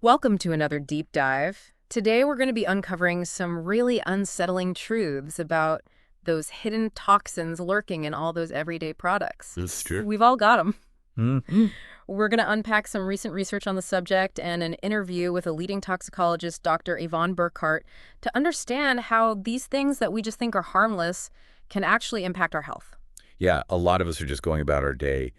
Welcome to another deep dive. Today we're going to be uncovering some really unsettling truths about those hidden toxins lurking in all those everyday products. That's true. We've all got them. Mm-hmm. We're going to unpack some recent research on the subject and an interview with a leading toxicologist, Dr. Yvonne Burkart, to understand how these things that we just think are harmless can actually impact our health. Yeah, a lot of us are just going about our day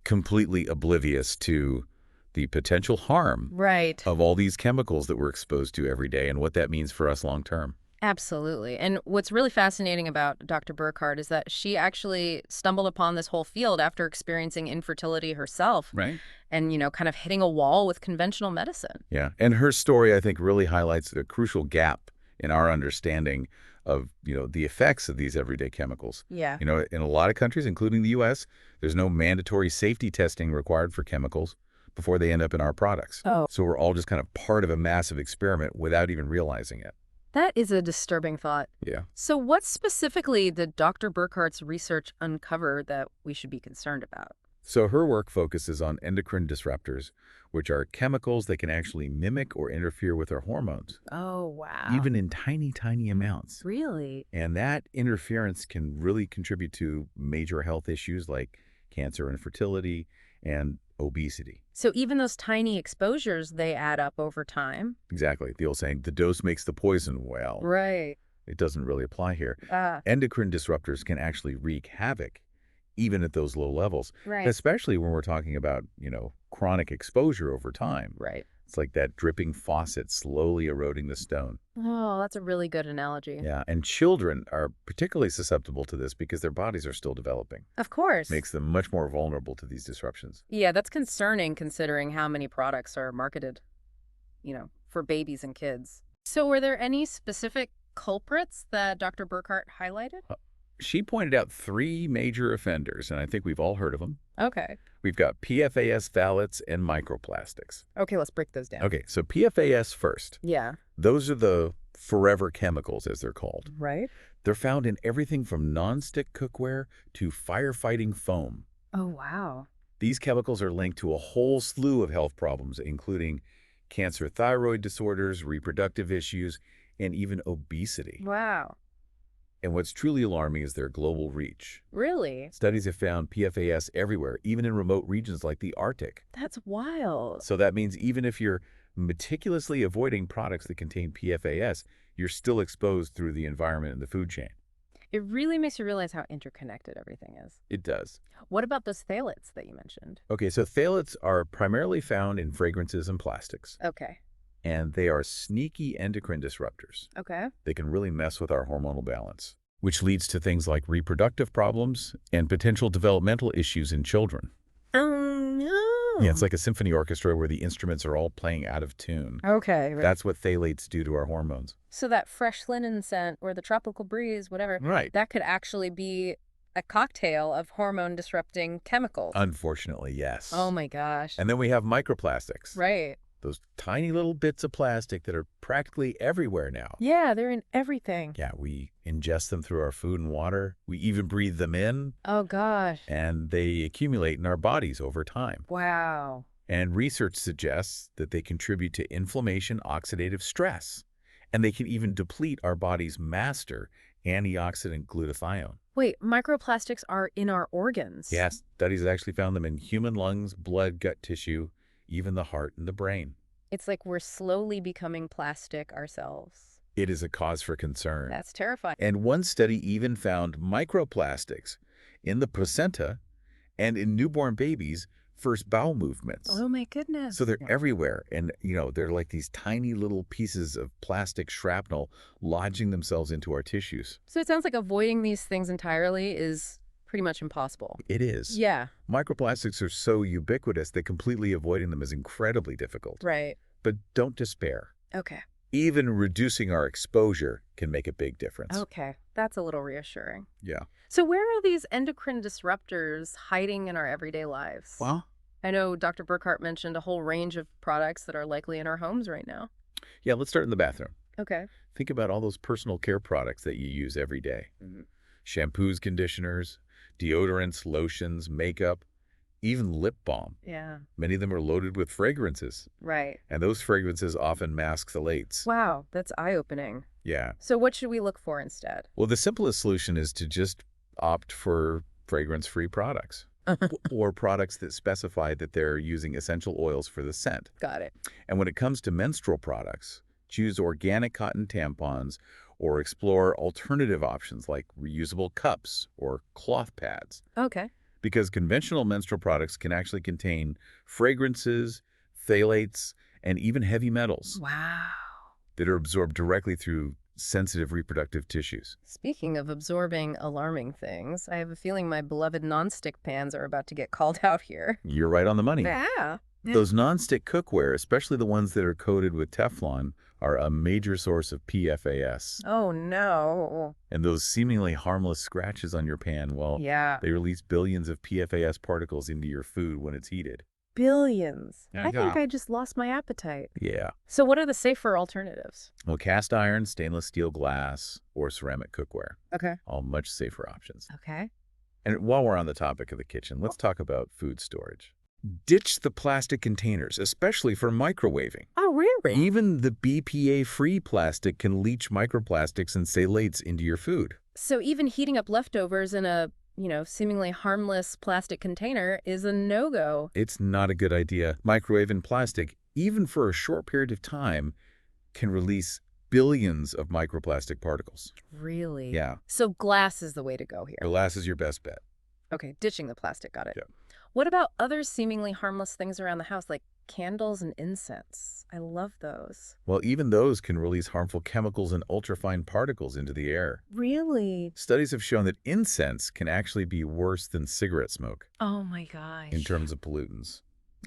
completely oblivious to the potential harm Right. of all these chemicals that we're exposed to every day and what that means for us long term. Absolutely. And what's really fascinating about Dr. Burkhardt is that she actually stumbled upon this whole field after experiencing infertility herself Right. and, kind of hitting a wall with conventional medicine. Yeah, and her story, I think, really highlights the crucial gap in our understanding of, the effects of these everyday chemicals. Yeah. In a lot of countries, including the U.S., there's no mandatory safety testing required for chemicals before they end up in our products. Oh, So we're all just kind of part of a massive experiment without even realizing it. that is a disturbing thought. Yeah. So what specifically did Dr. Burkhardt's research uncover that we should be concerned about? So her work focuses on endocrine disruptors, which are chemicals that can actually mimic or interfere with our hormones, Oh, wow. even in tiny, tiny amounts. Really? And that interference can really contribute to major health issues like cancer and fertility and obesity. So even those tiny exposures, they add up over time? Exactly. The old saying, the dose makes the poison. Well, Right. it doesn't really apply here. Ah, Endocrine disruptors can actually wreak havoc, even at those low levels, right. especially when we're talking about, chronic exposure over time. Right. It's like that dripping faucet slowly eroding the stone. Oh, that's a really good analogy. Yeah, and children are particularly susceptible to this because their bodies are still developing. Of course. Makes them much more vulnerable to these disruptions. Yeah, that's concerning considering how many products are marketed, for babies and kids. So were there any specific culprits that Dr. Burkhardt highlighted? She pointed out three major offenders, and I think we've all heard of them. Okay. We've got PFAS phthalates and microplastics. Okay, let's break those down. Okay, so PFAS first. Yeah. Those are the forever chemicals, as they're called. Right? They're found in everything from nonstick cookware to firefighting foam. Oh, wow. These chemicals are linked to a whole slew of health problems, including cancer, thyroid disorders, reproductive issues, and even obesity. Wow. And what's truly alarming is their global reach. Really? Studies have found PFAS everywhere, even in remote regions like the Arctic. That's wild. So that means even if you're meticulously avoiding products that contain PFAS, you're still exposed through the environment and the food chain. It really makes you realize how interconnected everything is. It does. What about those phthalates that you mentioned? Okay, so phthalates are primarily found in fragrances and plastics, Okay. and they are sneaky endocrine disruptors. Okay. They can really mess with our hormonal balance, which leads to things like reproductive problems and potential developmental issues in children. Oh, no. Yeah, it's like a symphony orchestra where the instruments are all playing out of tune. Okay. Right. That's what phthalates do to our hormones. So that fresh linen scent or the tropical breeze, whatever, Right. that could actually be a cocktail of hormone-disrupting chemicals. Unfortunately, yes. Oh my gosh. And then we have microplastics. Right. Those tiny little bits of plastic that are practically everywhere now. Yeah, they're in everything. Yeah, we ingest them through our food and water. We even breathe them in, Oh gosh. and they accumulate in our bodies over time. Wow. And research suggests that they contribute to inflammation, oxidative stress, and they can even deplete our body's master antioxidant glutathione. Wait, microplastics are in our organs? Yes, studies have actually found them in human lungs, blood, gut tissue, even the heart and the brain. It's like we're slowly becoming plastic ourselves. It is a cause for concern. That's terrifying. And one study even found microplastics in the placenta and in newborn babies' first bowel movements. Oh my goodness. So they're everywhere. And, they're like these tiny little pieces of plastic shrapnel lodging themselves into our tissues. So it sounds like avoiding these things entirely is pretty much impossible. It is. Yeah. Microplastics are so ubiquitous that completely avoiding them is incredibly difficult. Right. But don't despair. Okay. Even reducing our exposure can make a big difference. Okay. That's a little reassuring. Yeah. So where are these endocrine disruptors hiding in our everyday lives? Well, I know Dr. Burkhardt mentioned a whole range of products that are likely in our homes right now. yeah, let's start in the bathroom. Okay. Think about all those personal care products that you use every day. Shampoos, conditioners, deodorants, lotions, makeup, even lip balm. Yeah. Many of them are loaded with fragrances, Right. and those fragrances often mask phthalates. Wow, that's eye-opening. Yeah. So what should we look for instead? Well, the simplest solution is to just opt for fragrance-free products or products that specify that they're using essential oils for the scent. Got it. And when it comes to menstrual products, choose organic cotton tampons or explore alternative options like reusable cups or cloth pads. Okay. Because conventional menstrual products can actually contain fragrances, phthalates, and even heavy metals Wow. that are absorbed directly through sensitive reproductive tissues. Speaking of absorbing alarming things, I have a feeling my beloved nonstick pans are about to get called out here. You're right on the money. Yeah. Those nonstick cookware, especially the ones that are coated with Teflon, are a major source of PFAS. Oh, no. And those seemingly harmless scratches on your pan, well, Yeah. they release billions of PFAS particles into your food when it's heated. Billions. Yeah. I think I just lost my appetite. Yeah. So what are the safer alternatives? Well, cast iron, stainless steel glass, or ceramic cookware, Okay. all much safer options. Okay. And while we're on the topic of the kitchen, let's talk about food storage. Ditch the plastic containers, especially for microwaving. Oh, really? Even the BPA-free plastic can leach microplastics and phthalates into your food. So even heating up leftovers in a, seemingly harmless plastic container is a no-go. It's not a good idea. Microwaving plastic, even for a short period of time, can release billions of microplastic particles. Really? Yeah. So glass is the way to go here. Glass is your best bet. Okay, ditching the plastic, got it. Yeah. What about other seemingly harmless things around the house, like candles and incense? I love those. Well, even those can release harmful chemicals and ultrafine particles into the air. Really? Studies have shown that incense can actually be worse than cigarette smoke Oh my gosh. in terms of pollutants.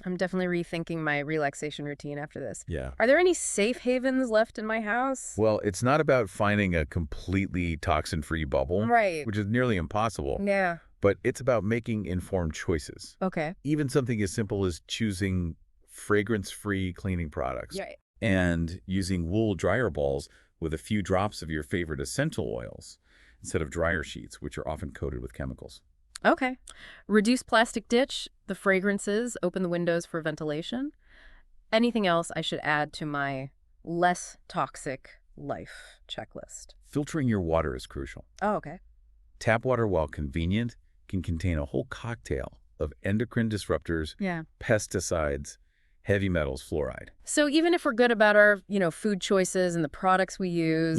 I'm definitely rethinking my relaxation routine after this. Yeah. Are there any safe havens left in my house? Well, it's not about finding a completely toxin-free bubble, Right. which is nearly impossible, Yeah. but it's about making informed choices. Okay. Even something as simple as choosing fragrance-free cleaning products Yeah. and using wool dryer balls with a few drops of your favorite essential oils instead of dryer sheets, which are often coated with chemicals. Okay. Reduce plastic ditch, the fragrances, open the windows for ventilation. Anything else I should add to my less toxic life checklist? Filtering your water is crucial. Oh, okay. Tap water, while convenient, can contain a whole cocktail of endocrine disruptors, Yeah. pesticides, heavy metals, fluoride. So even if we're good about our, food choices and the products we use,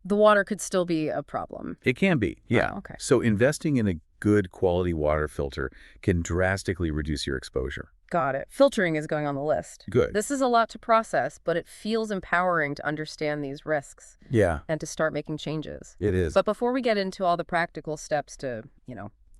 the water could still be a problem. It can be. Yeah. Oh, okay. So investing in a good quality water filter can drastically reduce your exposure. Got it. Filtering is going on the list. Good. This is a lot to process, but it feels empowering to understand these risks Yeah, and to start making changes. it is. But before we get into all the practical steps to,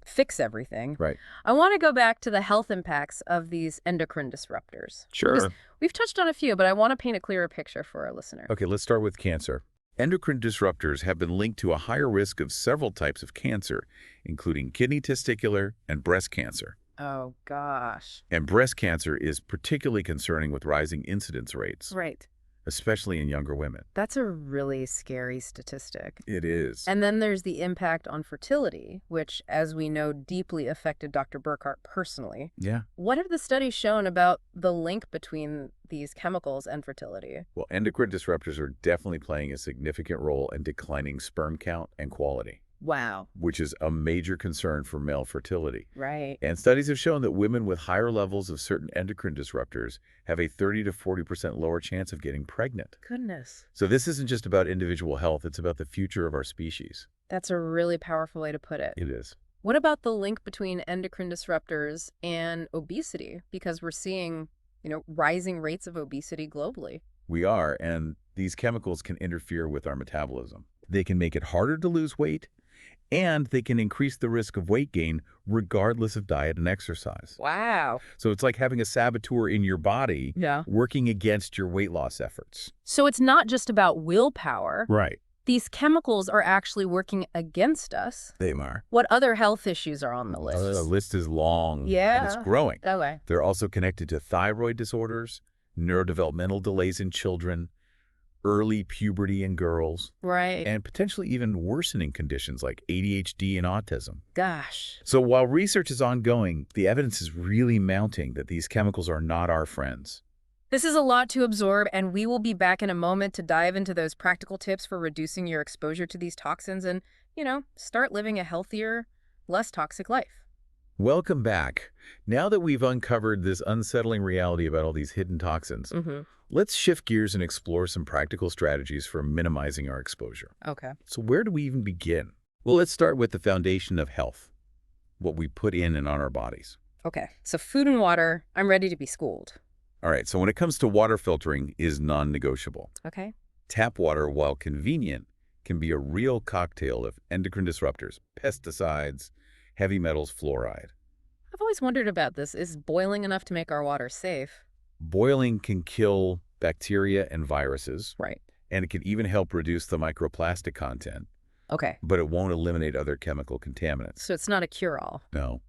fix everything, Right. I want to go back to the health impacts of these endocrine disruptors. Sure. Because we've touched on a few, but I want to paint a clearer picture for our listener. Okay, let's start with cancer. Endocrine disruptors have been linked to a higher risk of several types of cancer, including kidney, testicular, and breast cancer. Oh, gosh. And breast cancer is particularly concerning with rising incidence rates, Right. especially in younger women. That's a really scary statistic. It is. And then there's the impact on fertility, which, as we know, deeply affected Dr. Burkart personally. Yeah. What have the studies shown about the link between these chemicals and fertility? Well, endocrine disruptors are definitely playing a significant role in declining sperm count and quality, Wow. which is a major concern for male fertility. Right. And studies have shown that women with higher levels of certain endocrine disruptors have a 30 to 40% lower chance of getting pregnant. Goodness. So this isn't just about individual health, it's about the future of our species. That's a really powerful way to put it. It is. What about the link between endocrine disruptors and obesity? Because we're seeing, rising rates of obesity globally. We are, and these chemicals can interfere with our metabolism. They can make it harder to lose weight, and they can increase the risk of weight gain regardless of diet and exercise. Wow. So it's like having a saboteur in your body Yeah. working against your weight loss efforts. So it's not just about willpower. Right. These chemicals are actually working against us. They are. What other health issues are on the The list? list is long, Yeah. and it's growing. Okay. They're also connected to thyroid disorders, neurodevelopmental delays in children, early puberty in girls, Right. and potentially even worsening conditions like ADHD and autism. Gosh. So while research is ongoing, the evidence is really mounting that these chemicals are not our friends. This is a lot to absorb, and we will be back in a moment to dive into those practical tips for reducing your exposure to these toxins and, start living a healthier, less toxic life. Welcome back. Now that we've uncovered this unsettling reality about all these hidden toxins, Mm-hmm. let's shift gears and explore some practical strategies for minimizing our exposure. Okay. So where do we even begin? Well, let's start with the foundation of health, what we put in and on our bodies. Okay. So food and water, I'm ready to be schooled. All right, so when it comes to water filtering is non-negotiable. Okay. Tap water, while convenient, can be a real cocktail of endocrine disruptors, pesticides, heavy metals, fluoride. I've always wondered about this. Is boiling enough to make our water safe? Boiling can kill bacteria and viruses, Right. and it can even help reduce the microplastic content, Okay. but it won't eliminate other chemical contaminants. So it's not a cure-all. No.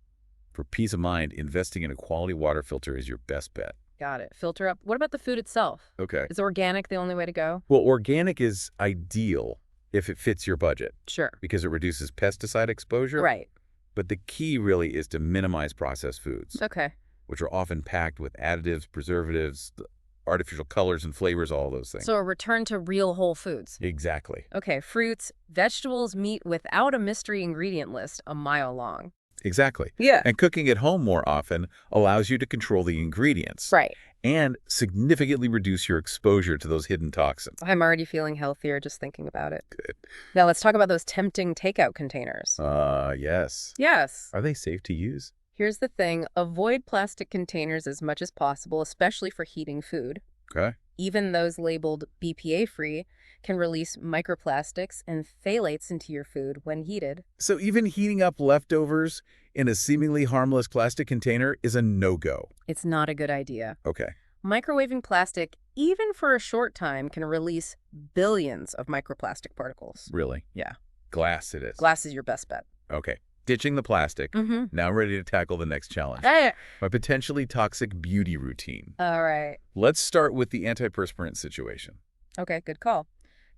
For peace of mind, investing in a quality water filter is your best bet. Got it. Filter up. What about the food itself? Okay. Is organic the only way to go? Well, organic is ideal if it fits your budget Sure. because it reduces pesticide exposure. Right. But the key really is to minimize processed foods, Okay. which are often packed with additives, preservatives, artificial colors and flavors, all those things. So a return to real whole foods. Exactly. Okay. Fruits, vegetables, meat without a mystery ingredient list a mile long. Exactly. Yeah. And cooking at home more often allows you to control the ingredients Right. and significantly reduce your exposure to those hidden toxins. I'm already feeling healthier just thinking about it. Good. Now let's talk about those tempting takeout containers. Yes. Yes. Are they safe to use? Here's the thing. Avoid plastic containers as much as possible, especially for heating food. Okay. Even those labeled BPA-free can release microplastics and phthalates into your food when heated. So even heating up leftovers in a seemingly harmless plastic container is a no-go. It's not a good idea. Okay. Microwaving plastic, even for a short time, can release billions of microplastic particles. Really? Yeah. Glass it is. Glass is your best bet. Okay. Ditching the plastic. Mm-hmm. Now ready to tackle the next challenge. Hey. My potentially toxic beauty routine. All right. Let's start with the antiperspirant situation. Okay, good call.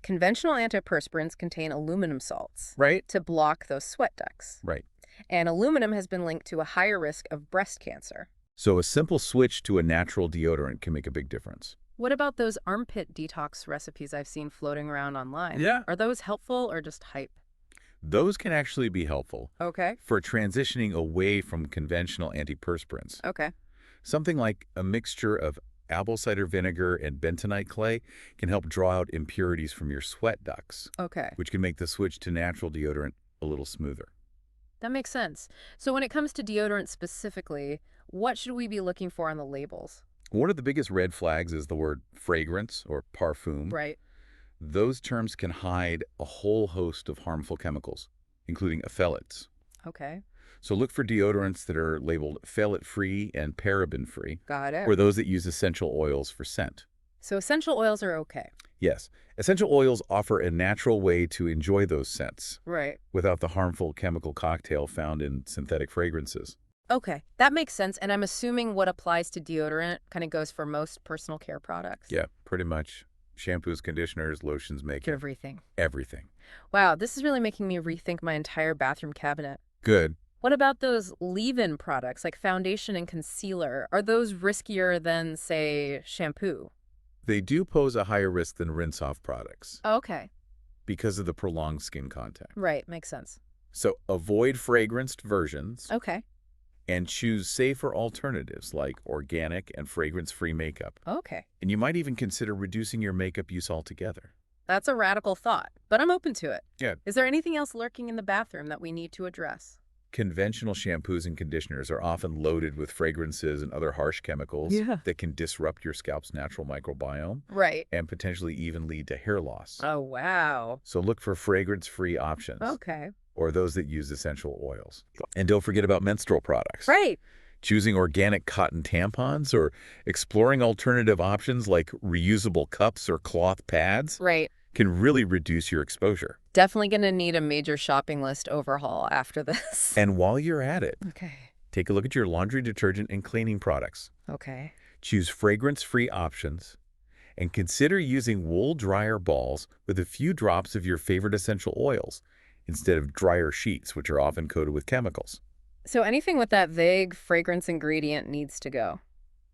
Conventional antiperspirants contain aluminum salts Right? to block those sweat ducts. Right. And aluminum has been linked to a higher risk of breast cancer. So a simple switch to a natural deodorant can make a big difference. What about those armpit detox recipes I've seen floating around online? Yeah. Are those helpful or just hype? Those can actually be helpful Okay. for transitioning away from conventional antiperspirants. Okay. Something like a mixture of apple cider vinegar and bentonite clay can help draw out impurities from your sweat ducts, Okay. which can make the switch to natural deodorant a little smoother. That makes sense. So when it comes to deodorant specifically, what should we be looking for on the labels? One of the biggest red flags is the word fragrance or parfum. Right. Those terms can hide a whole host of harmful chemicals, including phthalates. Okay. So look for deodorants that are labeled phthalate-free and paraben-free, Got it. or those that use essential oils for scent. So essential oils are okay. Yes, essential oils offer a natural way to enjoy those scents Right. without the harmful chemical cocktail found in synthetic fragrances. Okay. That makes sense. And I'm assuming what applies to deodorant kind of goes for most personal care products. Yeah, pretty much. Shampoos, conditioners, lotions, makeup, Everything. everything. Wow, this is really making me rethink my entire bathroom cabinet. Good. What about those leave-in products like foundation and concealer? Are those riskier than, say, shampoo? They do pose a higher risk than rinse-off products Okay. because of the prolonged skin contact. Right. Makes sense. So avoid fragranced versions Okay. and choose safer alternatives like organic and fragrance-free makeup. Okay. And you might even consider reducing your makeup use altogether. That's a radical thought, but I'm open to it. Yeah. Is there anything else lurking in the bathroom that we need to address? Conventional shampoos and conditioners are often loaded with fragrances and other harsh chemicals that can disrupt your scalp's natural microbiome Right. and potentially even lead to hair loss. Oh, wow. So look for fragrance-free options Okay. or those that use essential oils. And don't forget about menstrual products. Right. Choosing organic cotton tampons or exploring alternative options like reusable cups or cloth pads Right. can really reduce your exposure. Definitely going to need a major shopping list overhaul after this. And while you're at it, Okay. take a look at your laundry detergent and cleaning products. Okay. Choose fragrance-free options And consider using wool dryer balls with a few drops of your favorite essential oils instead of dryer sheets, which are often coated with chemicals. So anything with that vague fragrance ingredient needs to go.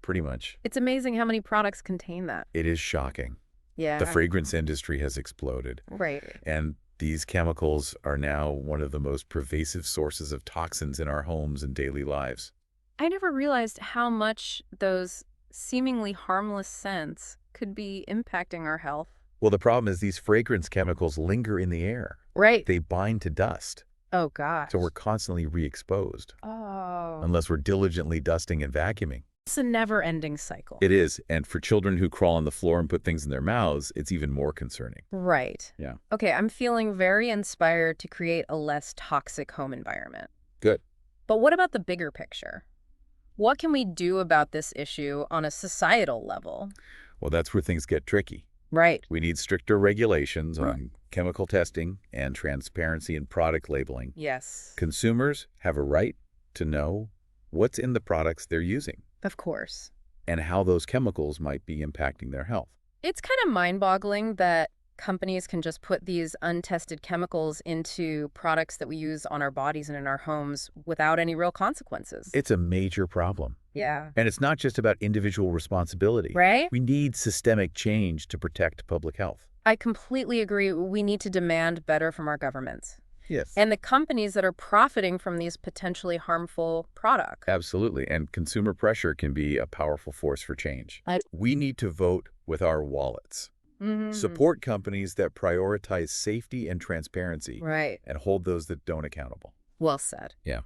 Pretty much. It's amazing how many products contain that. It is shocking. The Yeah. fragrance industry has exploded, Right. and these chemicals are now one of the most pervasive sources of toxins in our homes and daily lives. I never realized how much those seemingly harmless scents could be impacting our health. Well, the problem is these fragrance chemicals linger in the air. Right. They bind to dust, Oh, gosh. so we're constantly re-exposed, Oh. unless we're diligently dusting and vacuuming. It's a never-ending cycle. It is, and for children who crawl on the floor and put things in their mouths, it's even more concerning. Right. Yeah. Okay, I'm feeling very inspired to create a less toxic home environment. Good. But what about the bigger picture? What can we do about this issue on a societal level? Well, that's where things get tricky. Right. We need stricter regulations Right. on chemical testing and transparency in product labeling. Yes. Consumers have a right to know what's in the products they're using Of course. and how those chemicals might be impacting their health. It's kind of mind-boggling that companies can just put these untested chemicals into products that we use on our bodies and in our homes without any real consequences. It's a major problem. Yeah. And it's not just about individual responsibility. Right? We need systemic change to protect public health. I completely agree. We need to demand better from our governments Yes. and the companies that are profiting from these potentially harmful products. Absolutely. And consumer pressure can be a powerful force for change. I- We need to vote with our wallets. Mhm. Support companies that prioritize safety and transparency Right. and hold those that don't accountable. Well said. Yeah.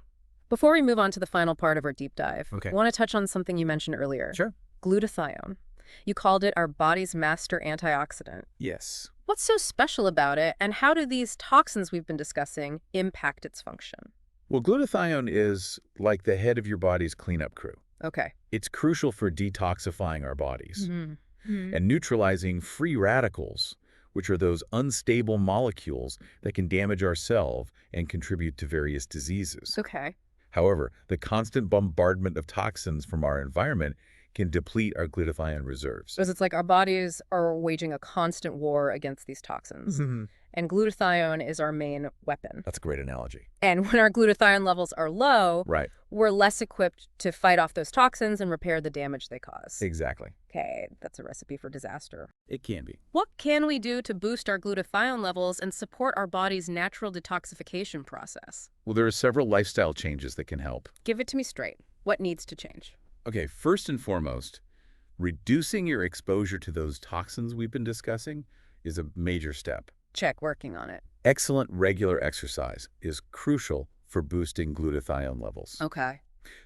Before we move on to the final part of our deep dive, Okay. I want to touch on something you mentioned earlier. Sure. Glutathione. You called it our body's master antioxidant. Yes. What's so special about it, and how do these toxins we've been discussing impact its function? Well, glutathione is like the head of your body's cleanup crew. Okay. It's crucial for detoxifying our bodies Mm-hmm. and neutralizing free radicals, which are those unstable molecules that can damage our cells and contribute to various diseases. Okay. However, the constant bombardment of toxins from our environment can deplete our glutathione reserves. So it's like our bodies are waging a constant war against these toxins, and glutathione is our main weapon. That's a great analogy. And when our glutathione levels are low, Right. we're less equipped to fight off those toxins and repair the damage they cause. Exactly. Okay, that's a recipe for disaster. It can be. What can we do to boost our glutathione levels and support our body's natural detoxification process? Well, there are several lifestyle changes that can help. Give it to me straight. What needs to change? Okay, first and foremost, reducing your exposure to those toxins we've been discussing is a major step. Check, working on it. Excellent regular exercise is crucial for boosting glutathione levels. Okay.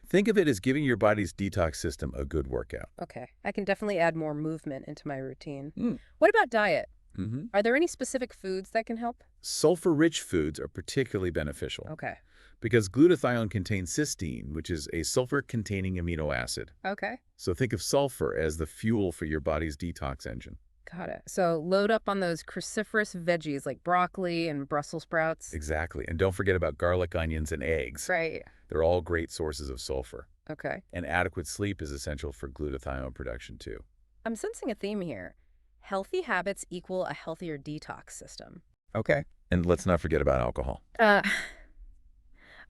Think of it as giving your body's detox system a good workout. Okay. I can definitely add more movement into my routine. Mm. What about diet? Mm-hmm. Are there any specific foods that can help? Sulfur-rich foods are particularly beneficial Okay. because glutathione contains cysteine, which is a sulfur-containing amino acid. Okay. So think of sulfur as the fuel for your body's detox engine. Got it. So load up on those cruciferous veggies like broccoli and Brussels sprouts. Exactly. And don't forget about garlic, onions, and eggs. Right. They're all great sources of sulfur. Okay. And adequate sleep is essential for glutathione production, too. I'm sensing a theme here. Healthy habits equal a healthier detox system. Okay. And let's not forget about alcohol.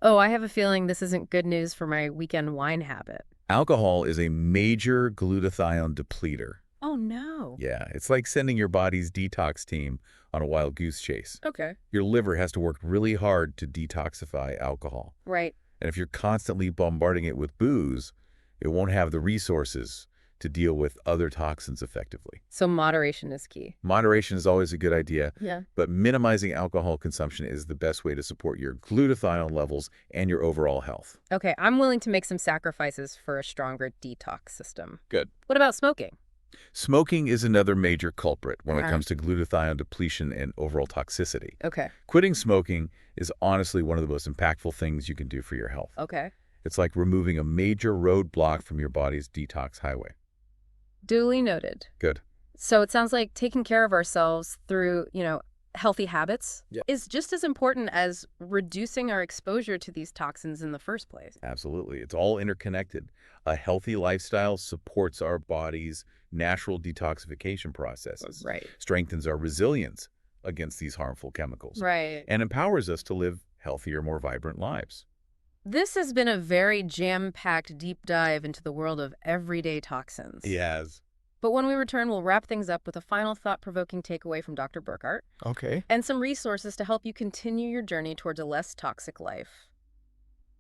Oh, I have a feeling this isn't good news for my weekend wine habit. Alcohol is a major glutathione depleter. Oh, no. Yeah, it's like sending your body's detox team on a wild goose chase. Okay. Your liver has to work really hard to detoxify alcohol. Right. And if you're constantly bombarding it with booze, it won't have the resources to deal with other toxins effectively. So moderation is key. Moderation is always a good idea, Yeah. but minimizing alcohol consumption is the best way to support your glutathione levels and your overall health. Okay, I'm willing to make some sacrifices for a stronger detox system. Good. What about smoking? Smoking is another major culprit when it Uh-huh. comes to glutathione depletion and overall toxicity. Okay. Quitting smoking is honestly one of the most impactful things you can do for your health. Okay. It's like removing a major roadblock from your body's detox highway. Duly noted. Good. So it sounds like taking care of ourselves through, healthy habits Yeah. is just as important as reducing our exposure to these toxins in the first place. Absolutely. It's all interconnected. A healthy lifestyle supports our body's natural detoxification processes, Right. strengthens our resilience against these harmful chemicals, Right. and empowers us to live healthier, more vibrant lives. This has been a very jam-packed deep dive into the world of everyday toxins. Yes. But when we return, we'll wrap things up with a final thought-provoking takeaway from Dr. Burkart Okay. and some resources to help you continue your journey towards a less toxic life.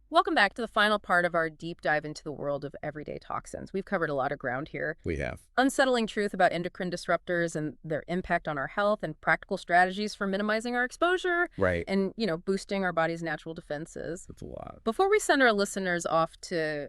Welcome back to the final part of our deep dive into the world of everyday toxins. We've covered a lot of ground here. We have. Unsettling truth about endocrine disruptors and their impact on our health, and practical strategies for minimizing our exposure Right. and, boosting our body's natural defenses. That's a lot. Before we send our listeners off to,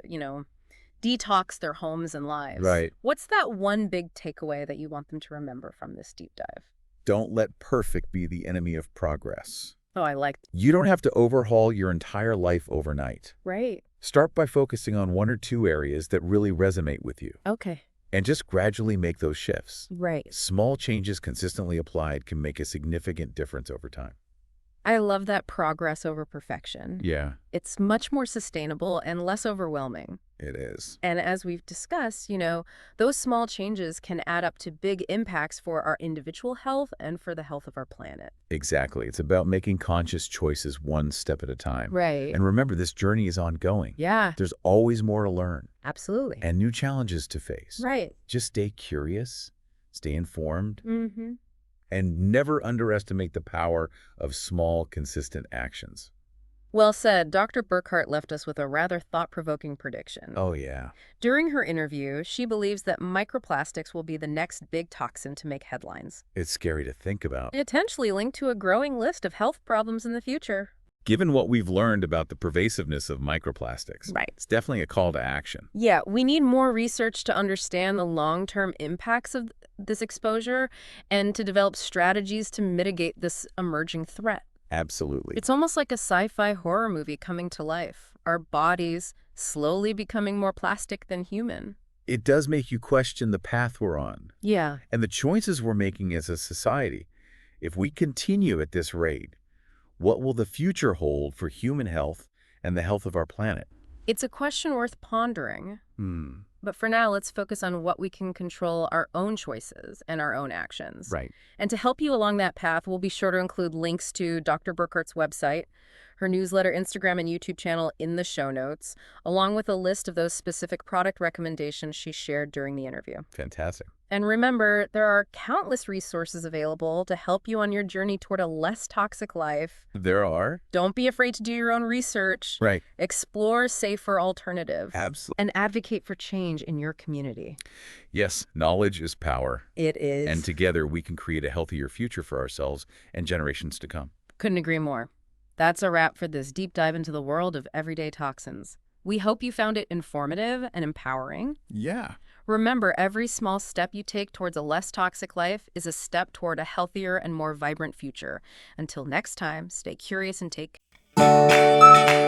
detox their homes and lives, Right. what's that one big takeaway that you want them to remember from this deep dive? Don't let perfect be the enemy of progress. Oh, I like that. You don't have to overhaul your entire life overnight. Right. Start by focusing on one or two areas that really resonate with you, Okay. and just gradually make those shifts. Right. Small changes consistently applied can make a significant difference over time. I love that progress over perfection. Yeah, It's much more sustainable and less overwhelming. it is. And as we've discussed, those small changes can add up to big impacts for our individual health and for the health of our planet. Exactly. It's about making conscious choices one step at a time. Right. And remember, this journey is ongoing. Yeah, There's always more to learn absolutely. and new challenges to face. Right. Just stay curious, stay informed, Mm-hmm. and never underestimate the power of small, consistent actions. Well said. Dr. Burkart left us with a rather thought-provoking prediction. Oh, yeah. During her interview, she believes that microplastics will be the next big toxin to make headlines, It's scary to think about. potentially linked to a growing list of health problems in the future. Given what we've learned about the pervasiveness of microplastics, Right. it's definitely a call to action. Yeah, we need more research to understand the long-term impacts of this exposure and to develop strategies to mitigate this emerging threat. Absolutely. It's almost like a sci-fi horror movie coming to life. Our bodies slowly becoming more plastic than human. It does make you question the path we're on Yeah. and the choices we're making as a society. If we continue at this rate, what will the future hold for human health and the health of our planet? It's a question worth pondering. But for now, let's focus on what we can control our own choices and our own actions. Right. And to help you along that path, we'll be sure to include links to Dr. Burkart's website, her newsletter, Instagram, and YouTube channel in the show notes, along with a list of those specific product recommendations she shared during the interview. Fantastic. And remember, there are countless resources available to help you on your journey toward a less toxic life. There are. Don't be afraid to do your own research. Right. Explore safer alternatives. Absolutely. And advocate for change in your community. Yes, knowledge is power. It is. And together we can create a healthier future for ourselves and generations to come. Couldn't agree more. That's a wrap for this deep dive into the world of everyday toxins. We hope you found it informative and empowering. Yeah. Remember, every small step you take towards a less toxic life is a step toward a healthier and more vibrant future. Until next time, stay curious and take care.